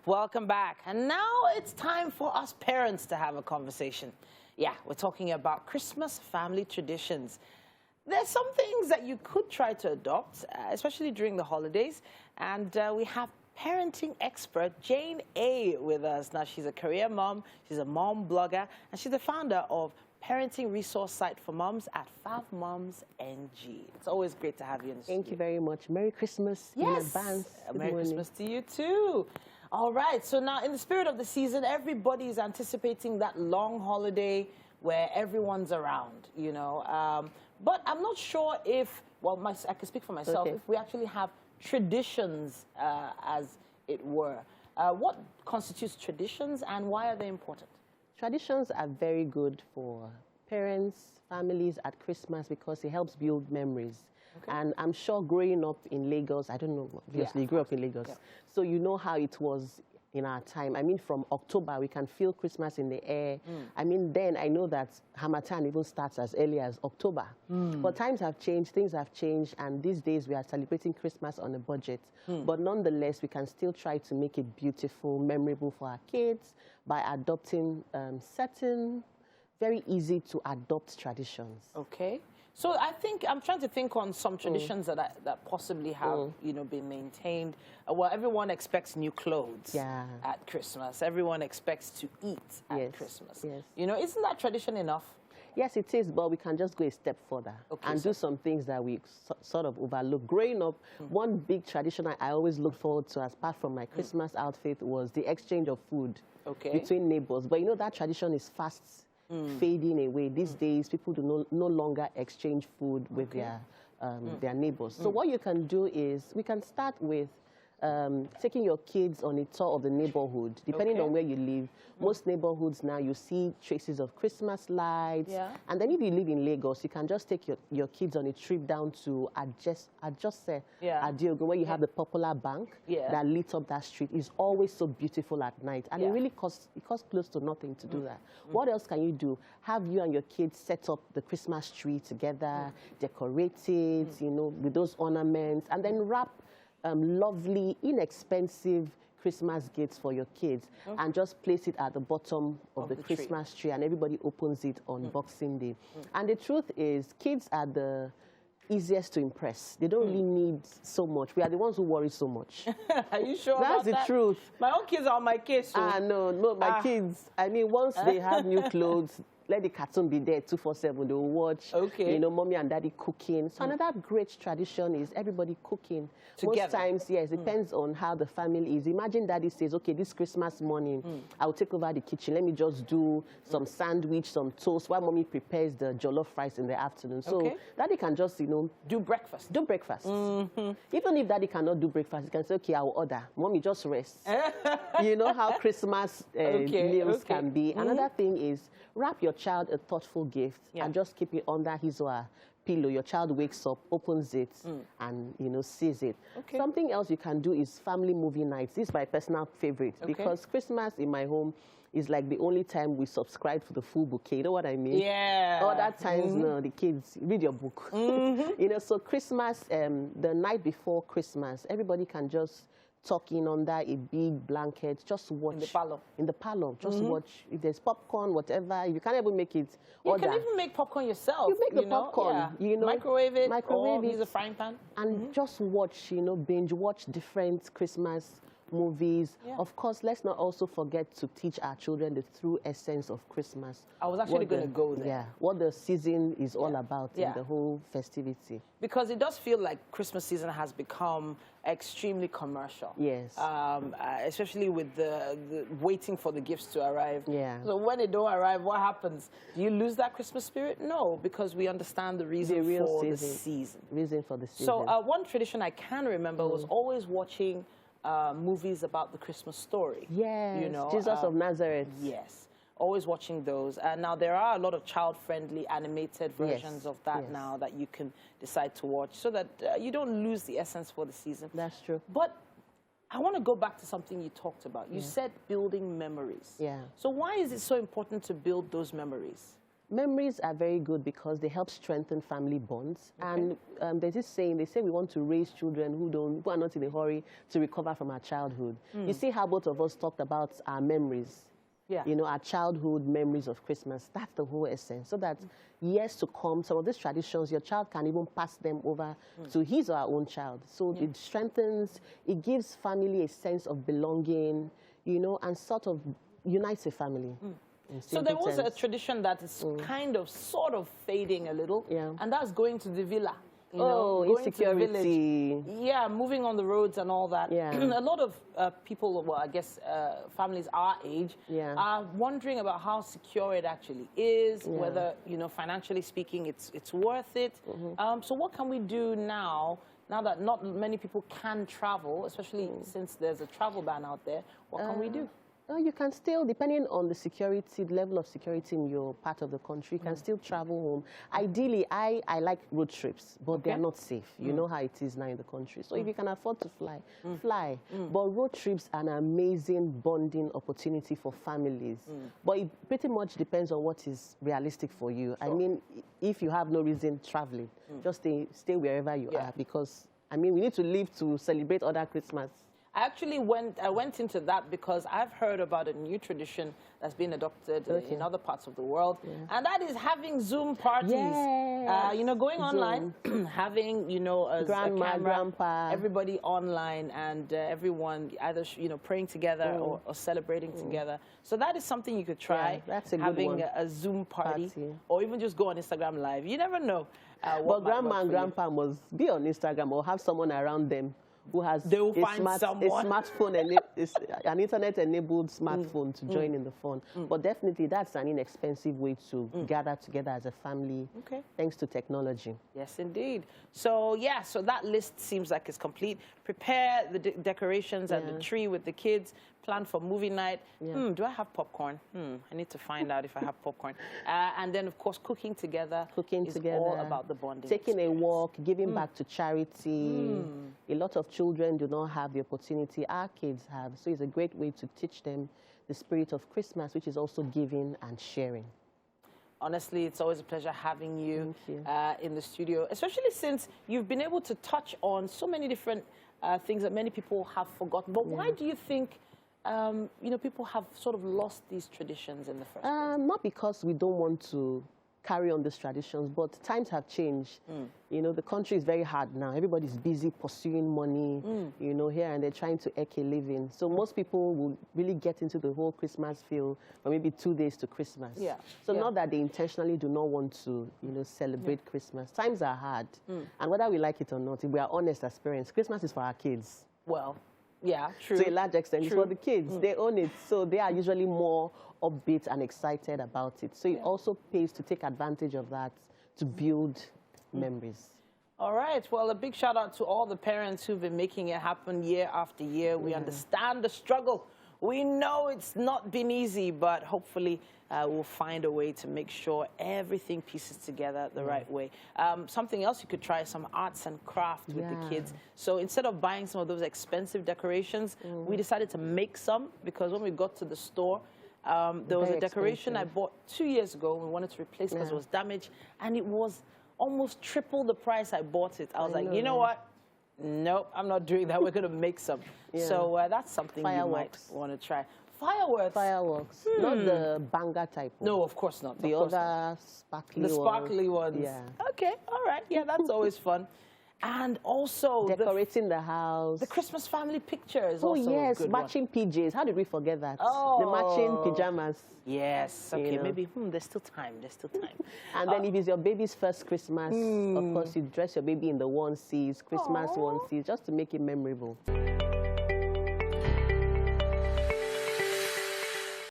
Welcome back. And now it's time for us parents to have a conversation. Yeah, we're talking about Christmas family traditions. There's some things that you could try to adopt, especially during the holidays. And we have parenting expert Jane A with us. Now, she's a career mom, she's a mom blogger, and she's the founder of parenting resource site for moms at 5moms NG. It's always great to have you in the studio. Thank you very much. Merry Christmas in advance. Merry Christmas to you too. All right, so now in the spirit of the season, everybody is anticipating that long holiday where everyone's around, you know. But I'm not sure if, well, I can speak for myself, if we actually have traditions, as it were. What constitutes traditions and why are they important? Traditions are very good for parents, families at Christmas because it helps build memories. Okay. And I'm sure growing up in Lagos, I don't know, obviously you grew up in Lagos, so you know how it was in our time. I mean, from October, we can feel Christmas in the air. I mean, then I know that Harmattan even starts as early as October. But times have changed, things have changed, and these days we are celebrating Christmas on a budget. But nonetheless, we can still try to make it beautiful, memorable for our kids by adopting certain very easy to adopt traditions. Okay. So I think I'm trying to think on some traditions that possibly have been maintained. Well, everyone expects new clothes at Christmas. Everyone expects to eat at Christmas. You know, isn't that tradition enough? Yes, it is, but we can just go a step further and do some things that we sort of overlook. Growing up, one big tradition I always look forward to, as apart from my Christmas outfit, was the exchange of food between neighbors. But you know, that tradition is fast fading away. These days, people do no longer exchange food with their neighbors. So what you can do is, we can start with taking your kids on a tour of the neighborhood, depending on where you live. Most neighborhoods now, you see traces of Christmas lights. And then if you live in Lagos, you can just take your kids on a trip down to Adjose, Adiogo, where you have the Popular Bank that lit up that street. It's always so beautiful at night. And it really costs close to nothing to do that. What else can you do? Have you and your kids set up the Christmas tree together, decorate it, you know, with those ornaments, and then wrap lovely, inexpensive Christmas gifts for your kids and just place it at the bottom of the Christmas tree, and everybody opens it on Boxing Day. And the truth is, kids are the easiest to impress. They don't really need so much. We are the ones who worry so much. Are you sure That's about the that? truth. My own kids are on my case. So. No, my kids, I mean, once they have new clothes, let the cartoon be there 247. They will watch, you know, mommy and daddy cooking. So another great tradition is everybody cooking. Together. Most times, yes, it depends on how the family is. Imagine daddy says, okay, this Christmas morning, I'll take over the kitchen. Let me just do some sandwich, some toast, while mommy prepares the jollof rice in the afternoon. So daddy can just, you know, do breakfast. Do breakfast. Even if daddy cannot do breakfast, he can say, okay, I'll order. Mommy, just rest. You know how Christmas meals can be. Another thing is, wrap your child a thoughtful gift and just keep it under his or her pillow. Your child wakes up, opens it, and, you know, sees it. Something else you can do is family movie nights. This is my personal favorite because Christmas in my home is like the only time we subscribe for the full bouquet. You know what I mean? Yeah. Other times, no, the kids read your book. You know, so Christmas, the night before Christmas, everybody can just tuck in under a big blanket, just watch. In the parlor. In the parlor, just watch. If there's popcorn, whatever, if you can't even make it, you can even make popcorn yourself. You make the popcorn, you know. Microwave it, or use a frying pan. And just watch, you know, binge watch different Christmas movies. Of course, let's not also forget to teach our children the true essence of Christmas. I was actually going to go there. Yeah, what the season is all about in the whole festivity. Because it does feel like Christmas season has become extremely commercial. Yes. Especially with the waiting for the gifts to arrive. Yeah. So when they don't arrive, what happens? Do you lose that Christmas spirit? No, because we understand the reason for the season. Reason for the season. So one tradition I can remember was always watching movies about the Christmas story. Yes, you know, Jesus of Nazareth. Yes, always watching those. And now there are a lot of child-friendly animated versions of that now that you can decide to watch so that you don't lose the essence for the season. That's true. But I want to go back to something you talked about. You said building memories. Yeah. So why is it so important to build those memories? Memories are very good because they help strengthen family bonds. Okay. And there's this saying, they say we want to raise children who are not in a hurry to recover from our childhood. You see how both of us talked about our memories. Yeah. You know, our childhood memories of Christmas. That's the whole essence. So that years to come, some of these traditions, your child can even pass them over to his or her own child. So it strengthens, it gives family a sense of belonging, you know, and sort of unites a family. So there was a tradition that is kind of, sort of fading a little, and that's going to the villa. You know, insecurity. Yeah, moving on the roads and all that. Yeah. A lot of people, well, I guess families our age, are wondering about how secure it actually is, whether, you know, financially speaking, it's worth it. So what can we do now that not many people can travel, especially since there's a travel ban out there? What can we do? You can still, depending on the security, the level of security in your part of the country, you can still travel home. Ideally, I like road trips, but they are not safe. You know how it is now in the country. So if you can afford to fly, fly. But road trips are an amazing bonding opportunity for families. But it pretty much depends on what is realistic for you. I mean, if you have no reason traveling, just stay wherever you are, because, I mean, we need to live to celebrate other Christmas. I went into that because I've heard about a new tradition that's been adopted in other parts of the world, and that is having Zoom parties. You know, going online, having, you know, a camera, grandpa, everybody online, and everyone either, you know, praying together or celebrating together. So that is something you could try. That's a good having one. a Zoom party, or even just go on Instagram Live. You never know. But grandma and grandpa must be on Instagram or have someone around them who has a smartphone, an internet-enabled smartphone to join in the fun. But definitely, that's an inexpensive way to gather together as a family, thanks to technology. Yes, indeed. So, yeah, so that list seems like it's complete. Prepare the decorations and the tree with the kids. Plan for movie night. Do I have popcorn? I need to find out if I have popcorn. And then, of course, cooking together. Is all about the bonding. Taking a walk, giving back to charity. A lot of children do not have the opportunity. Our kids have. So it's a great way to teach them the spirit of Christmas, which is also giving and sharing. Honestly, it's always a pleasure having you in the studio, especially since you've been able to touch on so many different things that many people have forgotten. But why do you think you know, people have sort of lost these traditions in the first place? Not because we don't want to carry on these traditions, but times have changed. You know, the country is very hard now. Everybody's busy pursuing money, you know, here, and they're trying to eke a living. So most people will really get into the whole Christmas feel for maybe 2 days to Christmas. So not that they intentionally do not want to, you know, celebrate Christmas. Times are hard. And whether we like it or not, if we are honest as parents, Christmas is for our kids. Well, yeah, true. To a large extent, it's for the kids. They own it, so they are usually more upbeat and excited about it. So it also pays to take advantage of that to build memories. All right. Well, a big shout out to all the parents who've been making it happen year after year. We understand the struggle. We know it's not been easy, but hopefully we'll find a way to make sure everything pieces together the right way. Something else you could try, some arts and crafts with the kids. So instead of buying some of those expensive decorations, we decided to make some, because when we got to the store, there was a decoration I bought 2 years ago. We wanted to replace because it was damaged, and it was almost triple the price I bought it. I was like, you know what? Nope, I'm not doing that. We're going to make some. So that's something you might want to try. Fireworks. Fireworks. Not the banger type one. No, of course not. The other sparkly ones. The sparkly ones. Yeah. Okay, all right. Yeah, that's always fun. And also decorating the house. The Christmas family picture is also a good matching one. PJs. How did we forget that? Oh. The matching pajamas. Yes. Okay, you know. Maybe there's still time. There's still time. And then if it's your baby's first Christmas, of course, you dress your baby in the onesies, Christmas onesies, just to make it memorable.